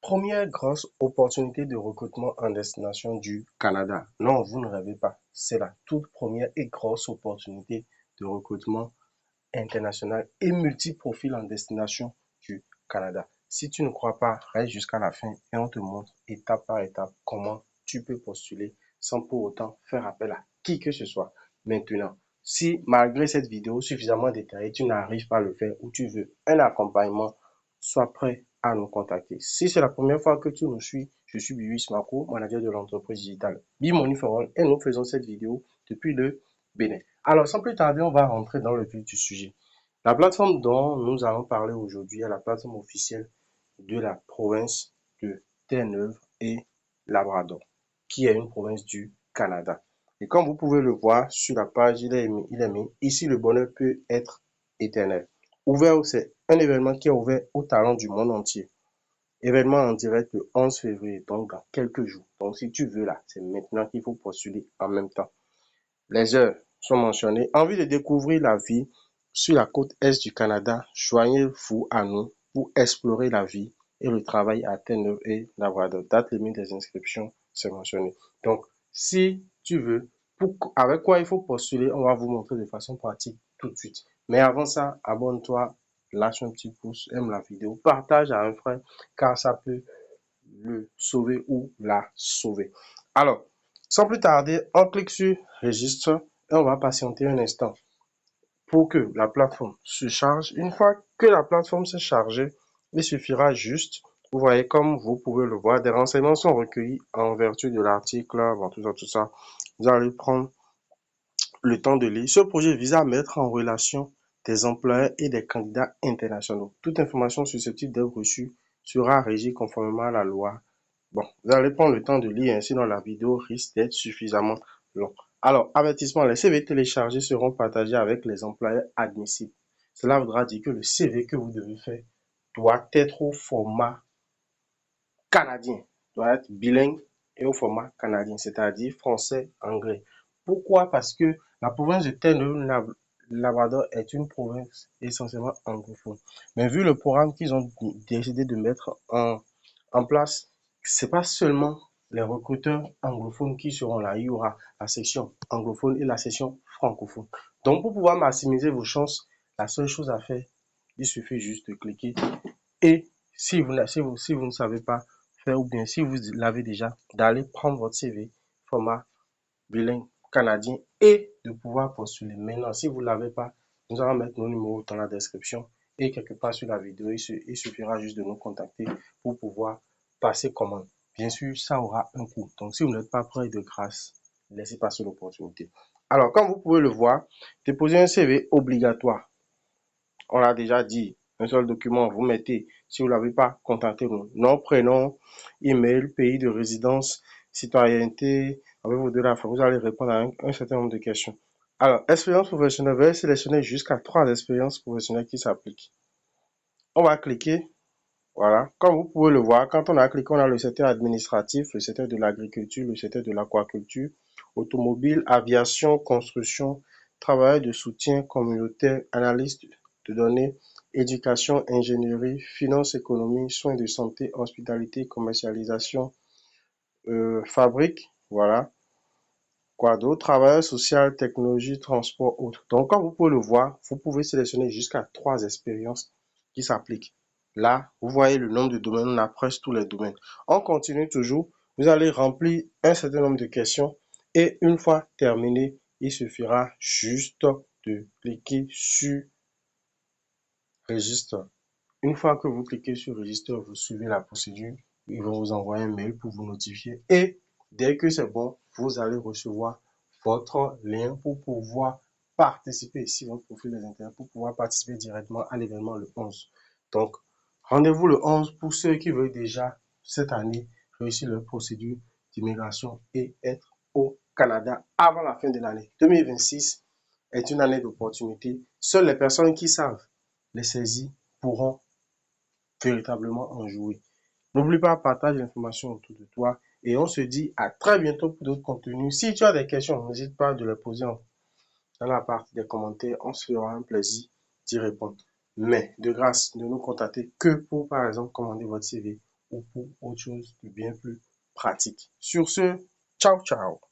Première grosse opportunité de recrutement en destination du Canada. Non, vous ne rêvez pas. C'est la toute première et grosse opportunité de recrutement international et multi-profil en destination du Canada. Si tu ne crois pas, reste jusqu'à la fin et on te montre étape par étape comment tu peux postuler sans pour autant faire appel à qui que ce soit. Maintenant, si malgré cette vidéo suffisamment détaillée, tu n'arrives pas à le faire ou tu veux un accompagnement, sois prêt à nous contacter. Si c'est la première fois que tu nous suis, je suis Bibi Smako, manager de l'entreprise digitale Bmoney for All et nous faisons cette vidéo depuis le Bénin. Alors, sans plus tarder, on va rentrer dans le vif du sujet. La plateforme dont nous allons parler aujourd'hui est la plateforme officielle de la province de Terre-Neuve et Labrador, qui est une province du Canada. Et comme vous pouvez le voir sur la page, il est mis, ici le bonheur peut être éternel. Ouvert, c'est un événement qui est ouvert aux talents du monde entier. Événement en direct le 11 février, donc dans quelques jours. Donc si tu veux là, c'est maintenant qu'il faut postuler en même temps. Les heures sont mentionnées. Envie de découvrir la vie sur la côte est du Canada, joignez-vous à nous pour explorer la vie et le travail à Terre-Neuve et Labrador. Date limite des inscriptions, c'est mentionné. Donc, si tu veux, avec quoi il faut postuler, on va vous montrer de façon pratique tout de suite. Mais avant ça, abonne-toi, lâche un petit pouce, aime la vidéo, partage à un frère, car ça peut le sauver ou la sauver. Alors, sans plus tarder, on clique sur Registre et on va patienter un instant pour que la plateforme se charge. Une fois que la plateforme s'est chargée, il suffira juste, vous voyez comme vous pouvez le voir, des renseignements sont recueillis en vertu de l'article, bon, tout ça. Vous allez prendre le temps de lire. Ce projet vise à mettre en relation des employeurs et des candidats internationaux. Toute information susceptible d'être reçue sera régie conformément à la loi. Bon, vous allez prendre le temps de lire, sinon la vidéo risque d'être suffisamment longue. Alors, avertissement, les CV téléchargés seront partagés avec les employeurs admissibles. Cela voudra dire que le CV que vous devez faire doit être au format canadien, doit être bilingue et au format canadien, c'est-à-dire français-anglais. Pourquoi? Parce que la province de Terre-Neuve-Labrador est une province essentiellement anglophone. Mais vu le programme qu'ils ont décidé de mettre en place, c'est pas seulement les recruteurs anglophones qui seront là. Il y aura la section anglophone et la section francophone. Donc, pour pouvoir maximiser vos chances, la seule chose à faire, il suffit juste de cliquer. Et si vous ne savez pas faire, ou bien si vous l'avez déjà, d'aller prendre votre CV format bilingue canadien et de pouvoir postuler. Maintenant, si vous ne l'avez pas, nous allons mettre nos numéros dans la description et quelque part sur la vidéo. Il suffira juste de nous contacter pour pouvoir passer commande. Bien sûr, ça aura un coût. Donc, si vous n'êtes pas prêt, de grâce, laissez passer l'opportunité. Alors, comme vous pouvez le voir, déposer un CV obligatoire. On l'a déjà dit, un seul document, vous mettez, si vous ne l'avez pas, contactez-nous. Nom, prénom, email, pays de résidence, citoyenneté, avec vos deux la vous allez répondre à un certain nombre de questions. Alors, expérience professionnelle, vous allez sélectionner jusqu'à 3 expériences professionnelles qui s'appliquent. On va cliquer, voilà. Comme vous pouvez le voir, quand on a cliqué, on a le secteur administratif, le secteur de l'agriculture, le secteur de l'aquaculture, automobile, aviation, construction, travail de soutien communautaire, analyste de données, éducation, ingénierie, finance, économie, soins de santé, hospitalité, commercialisation, fabrique, voilà. Quoi d'autre? Travailleur social, technologie, transport, autres. Donc, comme vous pouvez le voir, vous pouvez sélectionner jusqu'à 3 expériences qui s'appliquent. Là, vous voyez le nombre de domaines, on a presque tous les domaines. On continue toujours. Vous allez remplir un certain nombre de questions et une fois terminé, il suffira juste de cliquer sur Registre. Une fois que vous cliquez sur Registre, vous suivez la procédure. Ils vont vous envoyer un mail pour vous notifier. Et dès que c'est bon, vous allez recevoir votre lien pour pouvoir participer, si votre profil les intéresse, pour pouvoir participer directement à l'événement le 11. Donc, rendez-vous le 11 pour ceux qui veulent déjà, cette année, réussir leur procédure d'immigration et être au Canada avant la fin de l'année. 2026 est une année d'opportunité. Seules les personnes qui savent les saisir pourront véritablement en jouer. N'oublie pas, partage l'information autour de toi et on se dit à très bientôt pour d'autres contenus. Si tu as des questions, n'hésite pas de les poser dans la partie des commentaires. On se fera un plaisir d'y répondre. Mais de grâce, ne nous contactez que pour, par exemple, commander votre CV ou pour autre chose de bien plus pratique. Sur ce, ciao, ciao.